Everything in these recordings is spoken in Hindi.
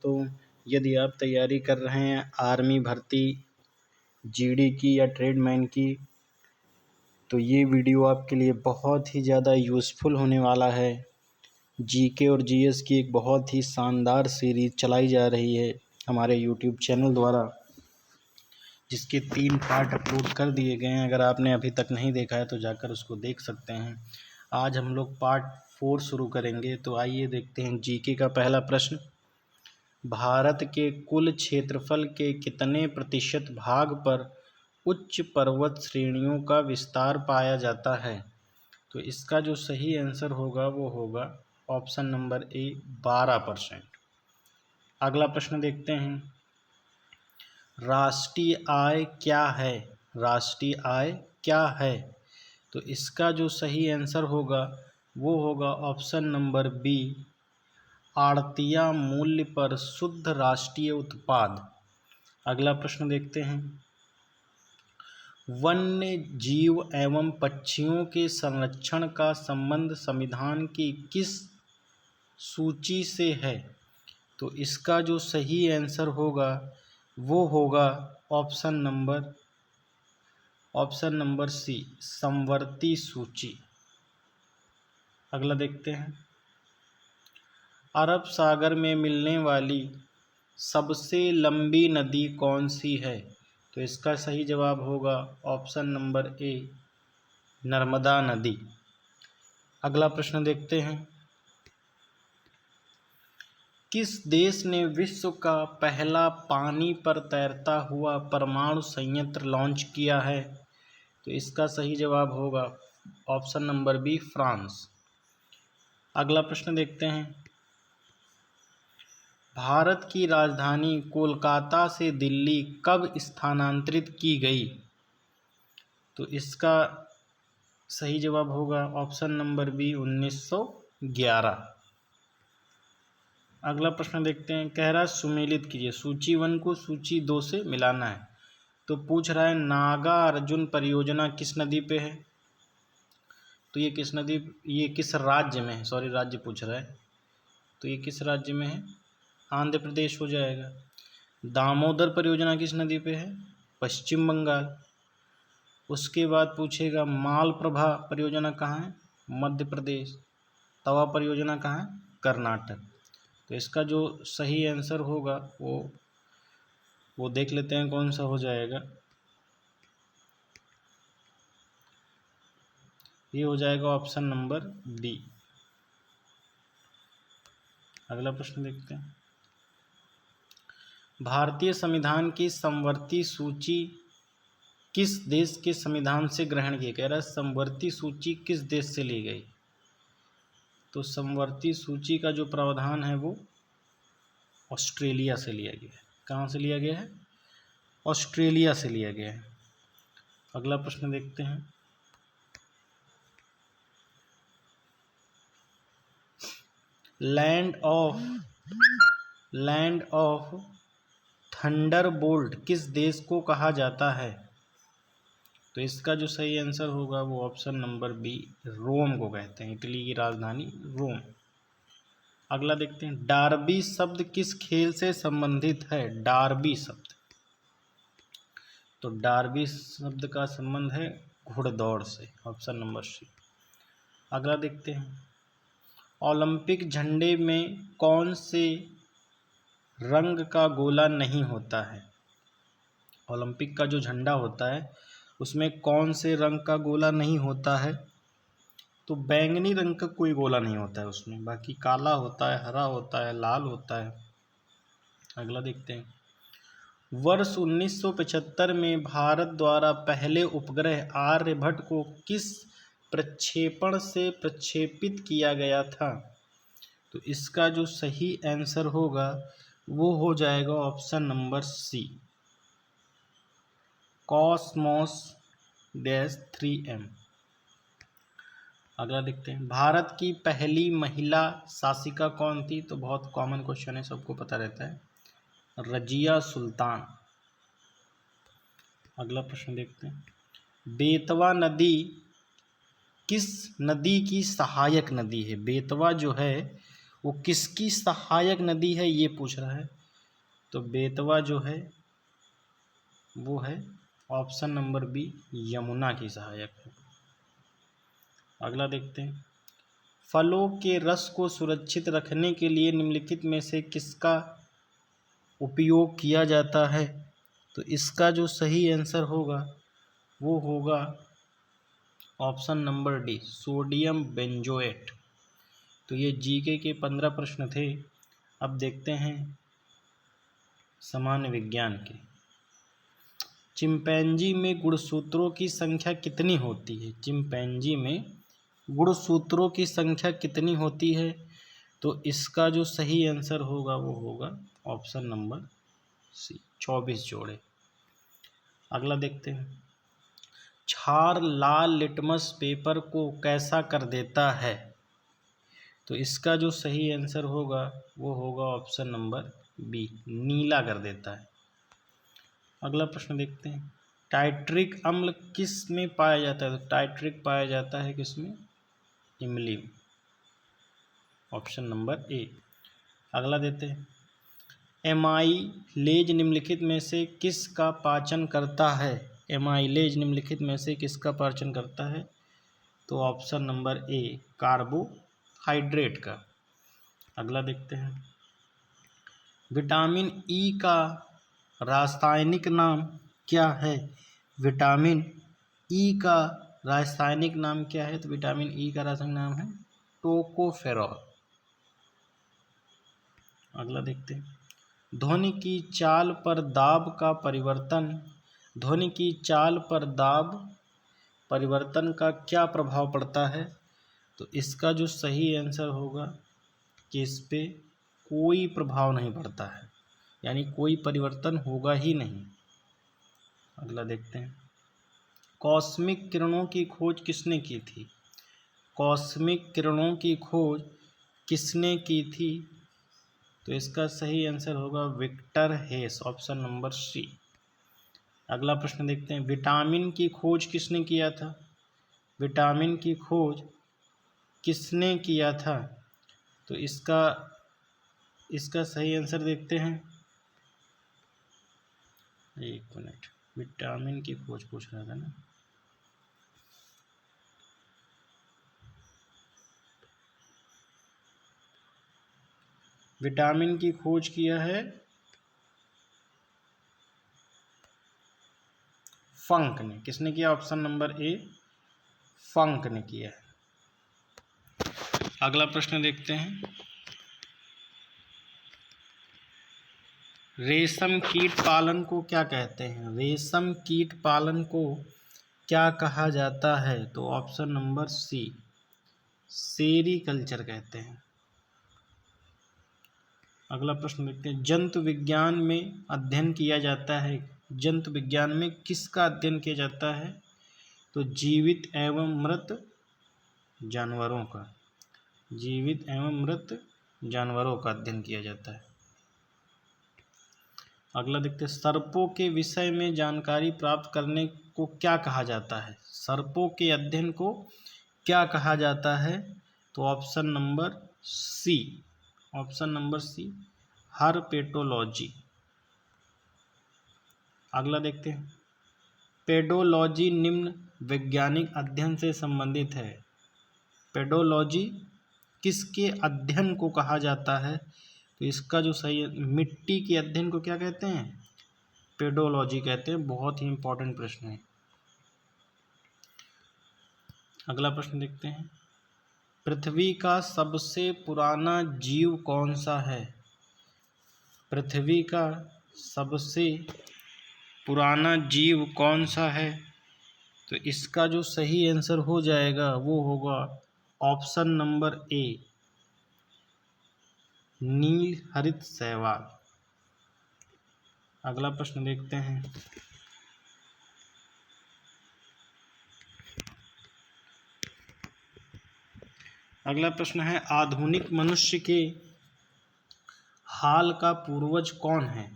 दोस्तों, यदि आप तैयारी कर रहे हैं आर्मी भर्ती, जीडी की या ट्रेडमैन की, तो ये वीडियो आपके लिए बहुत ही ज़्यादा यूज़फुल होने वाला है। जीके और जीएस की एक बहुत ही शानदार सीरीज़ चलाई जा रही है हमारे यूट्यूब चैनल द्वारा, जिसके 3 पार्ट अपलोड कर दिए गए हैं। अगर आपने अभी तक नहीं देखा है तो जाकर उसको देख सकते हैं। आज हम लोग पार्ट 4 शुरू करेंगे। तो आइए देखते हैं जीके का पहला प्रश्न। भारत के कुल क्षेत्रफल के कितने प्रतिशत भाग पर उच्च पर्वत श्रेणियों का विस्तार पाया जाता है? तो इसका जो सही आंसर होगा वो होगा ऑप्शन नंबर ए 12%। अगला प्रश्न देखते हैं। राष्ट्रीय आय क्या है? राष्ट्रीय आय क्या है? तो इसका जो सही आंसर होगा वो होगा ऑप्शन नंबर बी, आड़तिया मूल्य पर शुद्ध राष्ट्रीय उत्पाद। अगला प्रश्न देखते हैं। वन्य जीव एवं पक्षियों के संरक्षण का संबंध संविधान की किस सूची से है? तो इसका जो सही आंसर होगा वो होगा ऑप्शन नंबर सी, समवर्ती सूची। अगला देखते हैं। अरब सागर में मिलने वाली सबसे लंबी नदी कौन सी है? तो इसका सही जवाब होगा ऑप्शन नंबर ए, नर्मदा नदी। अगला प्रश्न देखते हैं। किस देश ने विश्व का पहला पानी पर तैरता हुआ परमाणु संयंत्र लॉन्च किया है? तो इसका सही जवाब होगा ऑप्शन नंबर बी, फ्रांस। अगला प्रश्न देखते हैं। भारत की राजधानी कोलकाता से दिल्ली कब स्थानांतरित की गई? तो इसका सही जवाब होगा ऑप्शन नंबर बी, 1911। अगला प्रश्न देखते हैं। कह रहा है सुमेलित कीजिए, सूची 1 को सूची 2 से मिलाना है। तो पूछ रहा है नागा अर्जुन परियोजना किस नदी पे है? तो ये किस राज्य में है? सॉरी, राज्य पूछ रहा है। तो ये किस राज्य में है? आंध्र प्रदेश हो जाएगा। दामोदर परियोजना किस नदी पे है? पश्चिम बंगाल। उसके बाद पूछेगा मालप्रभा परियोजना कहाँ है? मध्य प्रदेश। तवा परियोजना कहाँ है? कर्नाटक। तो इसका जो सही आंसर होगा वो देख लेते हैं कौन सा हो जाएगा। ये हो जाएगा ऑप्शन नंबर बी। अगला प्रश्न देखते हैं। भारतीय संविधान की समवर्ती सूची किस देश के संविधान से ग्रहण की? कह रहा है समवर्ती सूची किस देश से ली गई? तो समवर्ती सूची का जो प्रावधान है वो ऑस्ट्रेलिया से लिया गया है। कहाँ से लिया गया है? ऑस्ट्रेलिया से लिया गया है। अगला प्रश्न देखते हैं। लैंड ऑफ थंडरबोल्ट किस देश को कहा जाता है? तो इसका जो सही आंसर होगा वो ऑप्शन नंबर बी, रोम को कहते हैं। इटली की राजधानी रोम। अगला देखते हैं। डार्बी शब्द किस खेल से संबंधित है? डार्बी शब्द, तो डार्बी शब्द का संबंध है घुड़दौड़ से। Option number C. अगला देखते हैं। ओलंपिक झंडे में कौन से रंग का गोला नहीं होता है? ओलंपिक का जो झंडा होता है उसमें कौन से रंग का गोला नहीं होता है? तो बैंगनी रंग का कोई गोला नहीं होता है उसमें। बाकी काला होता है, हरा होता है, लाल होता है। अगला देखते हैं। वर्ष 1975 में भारत द्वारा पहले उपग्रह आर्यभट्ट को किस प्रक्षेपण से प्रक्षेपित किया गया था? तो इसका जो सही आंसर होगा वो हो जाएगा ऑप्शन नंबर सी, कॉस्मोस 3M। अगला देखते हैं। भारत की पहली महिला शासिका कौन थी? तो बहुत कॉमन क्वेश्चन है, सबको पता रहता है, रजिया सुल्तान। अगला प्रश्न देखते हैं। बेतवा नदी किस नदी की सहायक नदी है? बेतवा जो है वो किसकी सहायक नदी है ये पूछ रहा है। तो बेतवा जो है वो है ऑप्शन नंबर बी, यमुना की सहायक है। अगला देखते हैं, फलों के रस को सुरक्षित रखने के लिए निम्नलिखित में से किसका उपयोग किया जाता है। तो इसका जो सही आंसर होगा वो होगा option number D, sodium benzoate. तो ये जीके के 15 प्रश्न थे। अब देखते हैं सामान्य विज्ञान के। चिंपैंजी में गुणसूत्रों की संख्या कितनी होती है। चिंपैंजी में गुणसूत्रों की संख्या कितनी होती है। तो इसका जो सही आंसर होगा वो होगा ऑप्शन नंबर सी, 24 जोड़े। अगला देखते हैं, क्षार लाल लिटमस पेपर को कैसा कर देता है। तो इसका जो सही आंसर होगा वो होगा ऑप्शन नंबर बी, नीला कर देता है। अगला प्रश्न देखते हैं, टाइट्रिक अम्ल किस में पाया जाता है। तो टाइट्रिक पाया जाता है किस में, इमली में, ऑप्शन नंबर ए। अगला देते हैं, एमाइलेज निम्नलिखित में से किसका पाचन करता है। एमाइलेज निम्नलिखित में से किसका पाचन करता है। तो ऑप्शन नंबर ए, कार्बोहाइड्रेट का। अगला देखते हैं, विटामिन ई का रासायनिक नाम क्या है। विटामिन ई का रासायनिक नाम क्या है। तो विटामिन ई का रासायनिक नाम है टोकोफेरॉल। अगला देखते हैं, ध्वनि की चाल पर दाब का परिवर्तन, ध्वनि की चाल पर दाब परिवर्तन का क्या प्रभाव पड़ता है। तो इसका जो सही आंसर होगा कि इस पे कोई प्रभाव नहीं पड़ता है, यानी कोई परिवर्तन होगा ही नहीं। अगला देखते हैं, कॉस्मिक किरणों की खोज किसने की थी। कॉस्मिक किरणों की खोज किसने की थी। तो इसका सही आंसर होगा विक्टर हेस, ऑप्शन नंबर सी। अगला प्रश्न देखते हैं, विटामिन की खोज किसने किया था। विटामिन की खोज किसने किया था। तो इसका सही आंसर देखते हैं। एक मिनट, विटामिन की खोज पूछ रहा था ना। विटामिन की खोज किया है फंक ने। किसने किया, ऑप्शन नंबर ए, फंक ने किया है। अगला प्रश्न देखते हैं, रेशम कीट पालन को क्या कहते हैं। रेशम कीट पालन को क्या कहा जाता है। तो ऑप्शन नंबर सी, सेरीकल्चर कहते हैं। अगला प्रश्न देखते हैं, जंतु विज्ञान में अध्ययन किया जाता है। जंतु विज्ञान में किसका अध्ययन किया जाता है। तो जीवित एवं मृत जानवरों का, जीवित एवं मृत जानवरों का अध्ययन किया जाता है। अगला देखते हैं, सर्पों के विषय में जानकारी प्राप्त करने को क्या कहा जाता है। सर्पों के अध्ययन को क्या कहा जाता है। तो option number C, option number C, herpetology. अगला देखते हैं, पेडोलॉजी निम्न वैज्ञानिक अध्ययन से संबंधित है। पेडोलॉजी किसके अध्ययन को कहा जाता है। तो इसका जो सही है, मिट्टी के अध्ययन को क्या कहते हैं, पेडोलॉजी कहते हैं। बहुत ही इंपॉर्टेंट प्रश्न है। अगला प्रश्न देखते हैं, पृथ्वी का सबसे पुराना जीव कौन सा है। पृथ्वी का सबसे पुराना जीव कौन सा है। तो इसका जो सही आंसर हो जाएगा वो होगा ऑप्शन नंबर ए, नील हरित शैवाल। अगला प्रश्न देखते हैं, अगला प्रश्न है, आधुनिक मनुष्य के हाल का पूर्वज कौन है।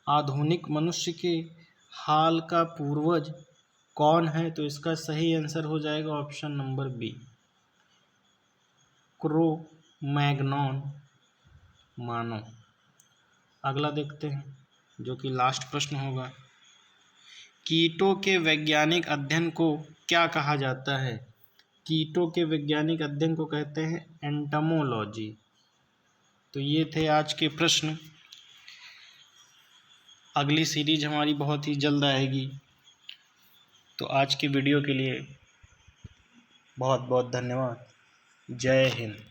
आधुनिक मनुष्य के हाल का पूर्वज कौन है। तो इसका सही आंसर हो जाएगा option number B, Cro Magnon मानव। अगला देखते हैं जो कि लास्ट प्रश्न होगा। कीटों के वैज्ञानिक अध्ययन को क्या कहा जाता है? कीटों के वैज्ञानिक अध्ययन को कहते हैं एंटोमोलॉजी। तो ये थे आज के प्रश्न। अगली सीरीज हमारी बहुत ही जल्द आएगी। तो आज के वीडियो के लिए बहुत बहुत धन्यवाद। जय हिंद।